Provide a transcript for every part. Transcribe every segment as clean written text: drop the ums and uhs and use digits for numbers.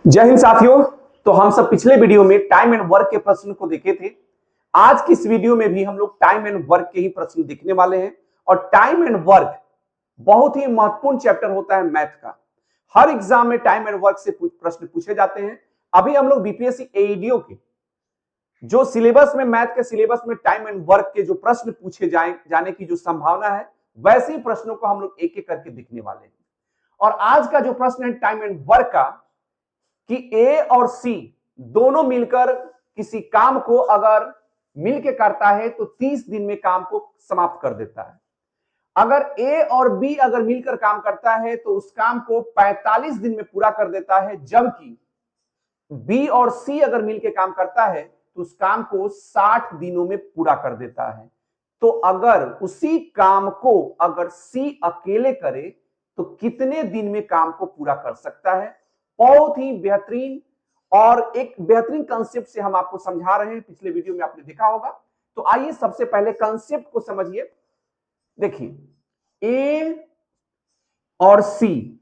जय हिंद साथियों। तो हम सब पिछले वीडियो में टाइम एंड वर्क के प्रश्न को देखे थे। आज की इस वीडियो में भी हम लोग टाइम एंड वर्क के ही प्रश्न देखने वाले हैं। और टाइम एंड वर्क बहुत ही महत्वपूर्ण चैप्टर होता है मैथ का। हर एग्जाम में टाइम एंड वर्क से प्रश्न पूछे जाते हैं। अभी हम लोग बीपीएससी एईडीओ के जो सिलेबस में मैथ के सिलेबस में टाइम एंड वर्क के जो प्रश्न पूछे जाने की जो संभावना है, वैसे ही प्रश्नों को हम लोग एक एक करके देखने वाले हैं। और आज का जो प्रश्न है टाइम एंड वर्क का, कि ए और सी दोनों मिलकर किसी काम को अगर मिलके करता है तो 30 दिन में काम को समाप्त कर देता है। अगर ए और बी अगर मिलकर काम करता है तो उस काम को 45 दिन में पूरा कर देता है, जबकि बी और सी अगर मिलकर काम करता है तो उस काम को 60 दिनों में पूरा कर देता है। तो अगर उसी काम को अगर सी अकेले करे तो कितने दिन में काम को पूरा कर सकता है। बहुत ही बेहतरीन और एक बेहतरीन कंसेप्ट से हम आपको समझा रहे हैं। पिछले वीडियो में आपने देखा होगा। तो आइए सबसे पहले कंसेप्ट को समझिए। देखिए, ए और सी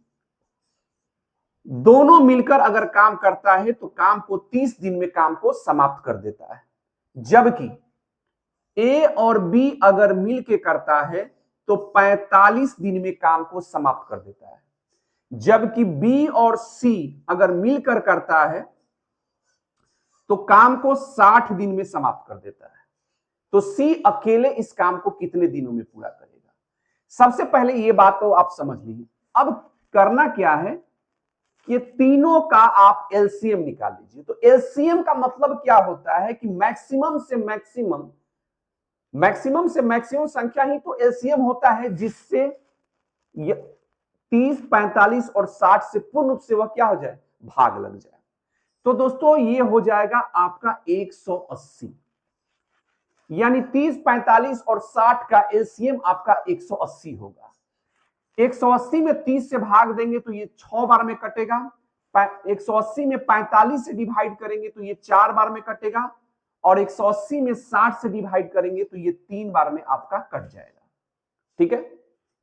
दोनों मिलकर अगर काम करता है तो काम को 30 दिन में काम को समाप्त कर देता है, जबकि ए और बी अगर मिलकर करता है तो 45 दिन में काम को समाप्त कर देता है, जबकि बी और सी अगर मिलकर करता है तो काम को 60 दिन में समाप्त कर देता है। तो सी अकेले इस काम को कितने दिनों में पूरा करेगा। सबसे पहले ये बात तो आप समझ लीजिए। अब करना क्या है कि तीनों का आप एलसीएम निकाल लीजिए। तो एलसीएम का मतलब क्या होता है कि मैक्सिमम से मैक्सिमम संख्या ही तो एलसीएम होता है, जिससे 30, 45 और 60 से पूर्ण रूप से वह क्या हो जाए, भाग लग जाए। तो दोस्तों ये हो जाएगा आपका 180, यानी 30, 45 और 60 का एलसीएम आपका 180 होगा। 180 में 30 से भाग देंगे तो ये 6 बार में कटेगा। 180 में 45 से डिवाइड करेंगे तो ये 4 बार में कटेगा। और 180 में 60 से डिवाइड करेंगे तो ये 3 बार में आपका कट जाएगा। ठीक है,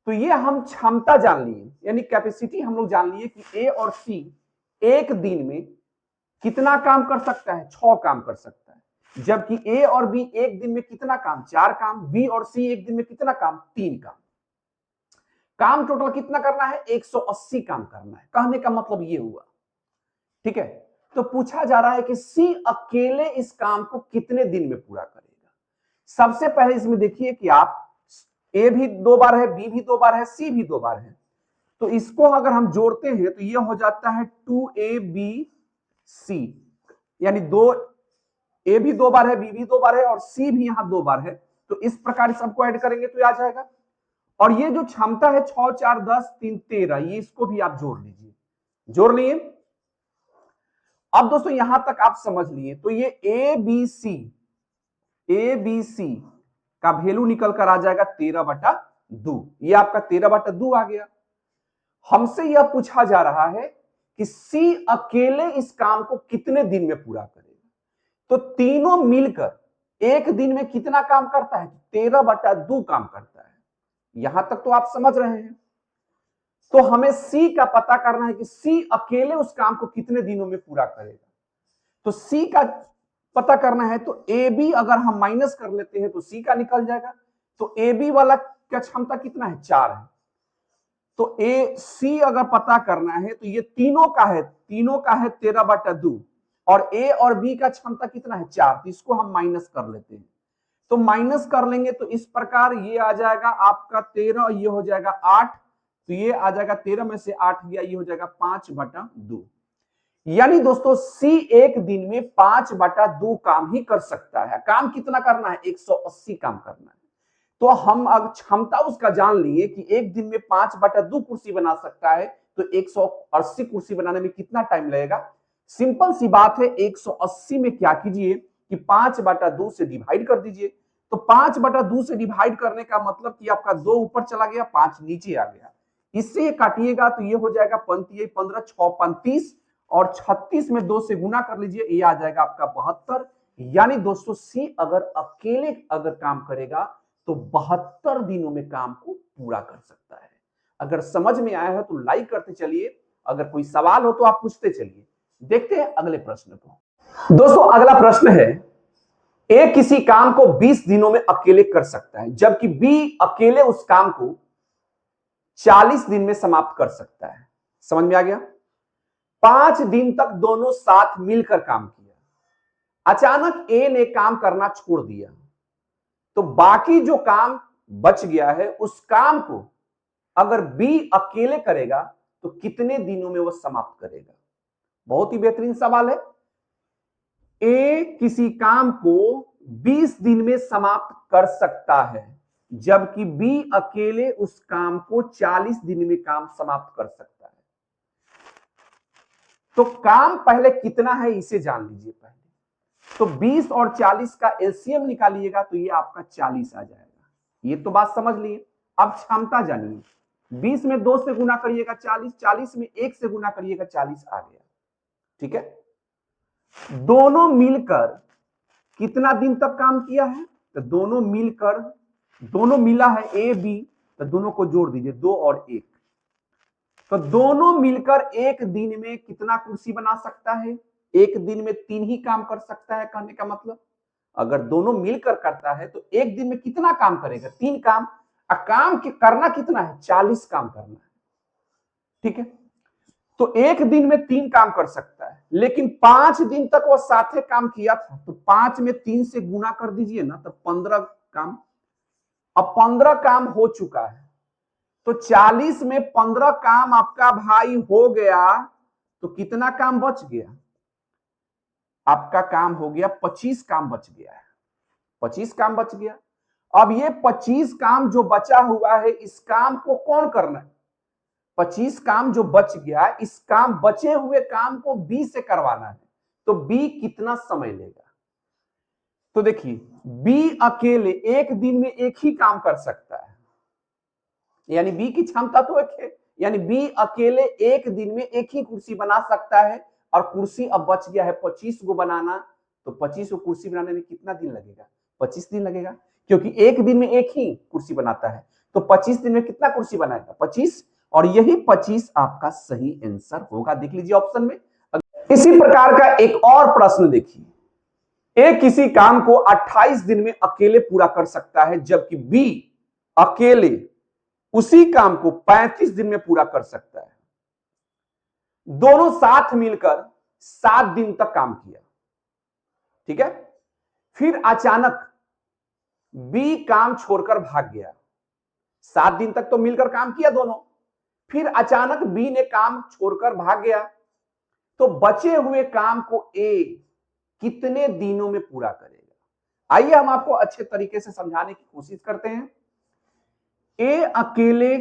तो ये हम क्षमता जान लिए, यानी कैपेसिटी हम लोग जान लिए कि ए और सी एक दिन में कितना काम कर सकता है, 6 काम कर सकता है। जबकि ए और बी एक दिन में कितना काम, 4 काम। बी और सी एक दिन में कितना काम, 3 काम। काम टोटल कितना करना है, 180 काम करना है। कहने का मतलब ये हुआ। ठीक है, तो पूछा जा रहा है कि सी अकेले इस काम को कितने दिन में पूरा करेगा। सबसे पहले इसमें देखिए कि आप ए भी 2 बार है, बी भी 2 बार है, सी भी 2 बार है। तो इसको अगर हम जोड़ते हैं तो ये हो जाता है 2ab यानी 2 ए भी 2 बार है, बी भी 2 बार है और सी भी यहां 2 बार है। तो इस प्रकार सबको ऐड करेंगे तो आ जाएगा। और ये जो क्षमता है 6, 4, 10, 3, 13, ये इसको भी आप जोड़ लीजिए। जोड़ लिए। अब दोस्तों यहां तक आप समझ लिए। तो ये ए बी सी का वैल्यू निकल कर आ जाएगा 13/2। ये आपका 13/2 आ गया। हमसे यह पूछा जा रहा है कि सी अकेले इस काम को कितने दिन में पूरा करेगा। तो तीनों मिलकर एक दिन में कितना काम करता है, 13/2 काम करता है। यहां तक तो आप समझ रहे हैं। तो हमें सी का पता करना है कि सी अकेले उस काम को कितने दिनों में पूरा करेगा। तो सी का पता करना है तो ए बी अगर हम माइनस कर लेते हैं तो सी का निकल जाएगा। तो ए बी वाला का क्षमता कितना है, 4 है। तो ए सी अगर पता करना है तो ये तीनों का है 13/2 और ए और बी का क्षमता कितना है, 4। तो इसको हम माइनस कर लेते हैं। तो माइनस कर लेंगे तो इस प्रकार ये आ जाएगा आपका 13, ये हो जाएगा 8। तो ये आ जाएगा 13 में से 8 गया, ये हो जाएगा 5/2। यानी दोस्तों सी एक दिन में 5/2 काम ही कर सकता है। काम कितना करना है, 180 काम करना है। तो हम अब क्षमता उसका जान लिए कि एक दिन में 5/2 कुर्सी बना सकता है। तो 180 कुर्सी बनाने में कितना टाइम लगेगा। सिंपल सी बात है, 180 में क्या कीजिए कि 5/2 से डिवाइड कर दीजिए। तो 5/2 से डिवाइड करने का मतलब कि आपका 2 ऊपर चला गया, 5 नीचे आ गया। इससे काटिएगा तो ये हो जाएगा 15, 6, 35 और 36 में 2 से गुना कर लीजिए, ये आ जाएगा आपका 72। यानी दोस्तों सी अगर अकेले अगर काम करेगा तो 72 दिनों में काम को पूरा कर सकता है। अगर समझ में आया है तो लाइक करते चलिए। अगर कोई सवाल हो तो आप पूछते चलिए। देखते हैं अगले प्रश्न को। दोस्तों अगला प्रश्न है, ए किसी काम को 20 दिनों में अकेले कर सकता है, जबकि बी अकेले उस काम को 40 दिन में समाप्त कर सकता है। समझ में आ गया? 5 दिन तक दोनों साथ मिलकर काम किया। अचानक ए ने काम करना छोड़ दिया, तो बाकी जो काम बच गया है उस काम को अगर बी अकेले करेगा तो कितने दिनों में वह समाप्त करेगा? बहुत ही बेहतरीन सवाल है। ए किसी काम को 20 दिन में समाप्त कर सकता है, जबकि बी अकेले उस काम को 40 दिन में काम समाप्त कर सकता है। तो काम पहले कितना है इसे जान लीजिए पहले। तो 20 और 40 का एलसीएम निकालिएगा तो ये आपका 40 आ जाएगा। ये तो बात समझ लिए। अब क्षमता जानिए। 20 में 2 से गुना करिएगा 40, 40 में 1 से गुना करिएगा 40 आ गया। ठीक है, दोनों मिलकर कितना दिन तक काम किया है? तो दोनों मिला है ए बी, तो दोनों को जोड़ दीजिए 2 और 1। तो दोनों मिलकर एक दिन में कितना कुर्सी बना सकता है? एक दिन में 3 ही काम कर सकता है। कहने का मतलब अगर दोनों मिलकर करता है तो एक दिन में कितना काम करेगा? 3 काम। काम करना कितना है? 40 काम करना है। ठीक है, तो एक दिन में 3 काम कर सकता है, लेकिन 5 दिन तक वो साथे काम किया था, तो 5 में 3 से गुना कर दीजिए ना, तो 15 काम। अब 15 काम हो चुका है, तो 40 में 15 काम आपका भाई हो गया, तो कितना काम बच गया? आपका काम हो गया 25 काम बच गया है। 25 काम बच गया। अब ये 25 काम जो बचा हुआ है, इस काम को कौन करना है? 25 काम जो बच गया, इस काम बचे हुए काम को बी से करवाना है। तो बी कितना समय लेगा? तो देखिए, बी अकेले एक दिन में एक ही काम कर सकता है, यानी बी की क्षमता तो एक है, यानी बी अकेले एक दिन में एक ही कुर्सी बना सकता है। और कुर्सी अब बच गया है 25 को बनाना, तो 25 को कुर्सी बनाने में कितना दिन लगेगा? 25 दिन लगेगा, क्योंकि एक दिन में एक ही कुर्सी बनाता है। तो 25 दिन में कितना कुर्सी बनाएगा? 25। और यही 25 आपका सही आंसर होगा। देख लीजिए ऑप्शन में। इसी प्रकार का एक और प्रश्न देखिए, ए किसी काम को 28 दिन में अकेले पूरा कर सकता है, जबकि बी अकेले उसी काम को 35 दिन में पूरा कर सकता है। दोनों साथ मिलकर 7 दिन तक काम किया। ठीक है, फिर अचानक बी काम छोड़कर भाग गया। 7 दिन तक तो मिलकर काम किया दोनों, फिर अचानक बी ने काम छोड़कर भाग गया, तो बचे हुए काम को ए कितने दिनों में पूरा करेगा? आइए हम आपको अच्छे तरीके से समझाने की कोशिश करते हैं। ए अकेले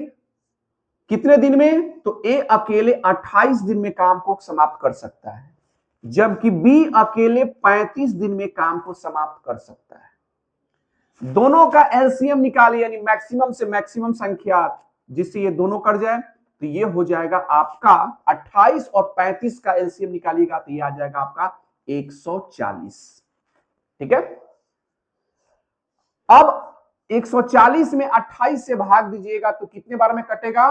कितने दिन में? तो ए अकेले 28 दिन में काम को समाप्त कर सकता है, जबकि बी अकेले 35 दिन में काम को समाप्त कर सकता है। दोनों का एलसीएम निकालिए, यानी मैक्सिमम से मैक्सिमम संख्या, जिससे ये दोनों कट जाए, तो ये हो जाएगा आपका 28 और 35 का एलसीएम निकालिएगा तो ये आ जाएगा आपका 140। ठीक है, अब 140 में 28 से भाग दीजिएगा तो कितने बार में कटेगा?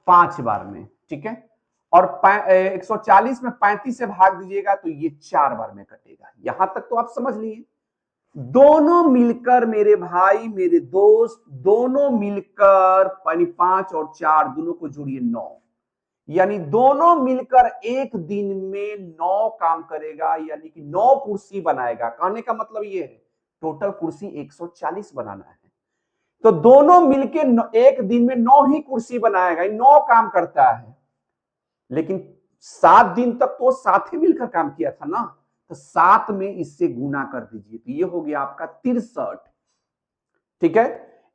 5 बार में। ठीक है, और 140 में 35 से भाग दीजिएगा तो ये 4 बार में कटेगा। यहां तक तो आप समझ लिए। दोनों मिलकर मेरे भाई मेरे दोस्त, दोनों मिलकर 5 और 4 दोनों को जोड़िए 9, यानी दोनों मिलकर एक दिन में 9 काम करेगा, यानी कि 9 कुर्सी बनाएगा। कहने का मतलब ये है टोटल कुर्सी 140 बनाना है, तो दोनों मिलके एक दिन में 9 ही कुर्सी बनाएगा, 9 काम करता है। लेकिन 7 दिन तक तो साथ ही मिलकर काम किया था ना, तो 7 में इससे गुना कर दीजिए तो ये हो गया आपका 63। ठीक है,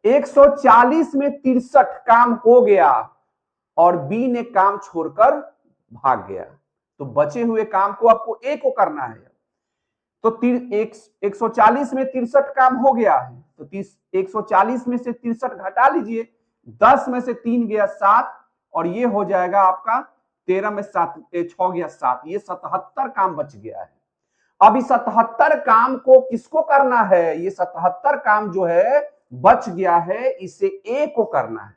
140 में 63 काम हो गया और बी ने काम छोड़कर भाग गया, तो बचे हुए काम को आपको ए को करना है। तो 140 में 63 काम हो गया है, तो 140 में से 63 घटा लीजिए, 10 में से 3 गया 7, और ये हो जाएगा आपका 13 में 7 6 गया 7, ये 77 काम बच गया है। अब इस 77 काम को किसको करना है? ये 77 काम जो है बच गया है, इसे ए को करना है।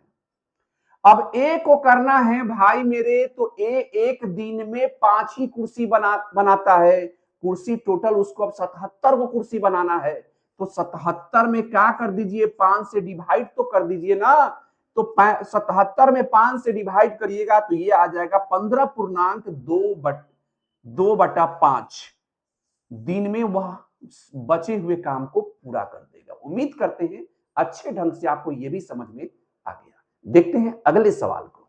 अब ए को करना है भाई मेरे, तो ए एक दिन में 5 ही कुर्सी बनाता है। कुर्सी टोटल उसको अब 77 को कुर्सी बनाना है, तो 77 में क्या कर दीजिए, 5 से डिवाइड तो कर दीजिए ना। तो 77 में 5 से डिवाइड करिएगा तो ये आ जाएगा 15.2/5 दिन में वह बचे हुए काम को पूरा कर देगा। उम्मीद करते हैं अच्छे ढंग से आपको यह भी समझ में आ गया। देखते हैं अगले सवाल को।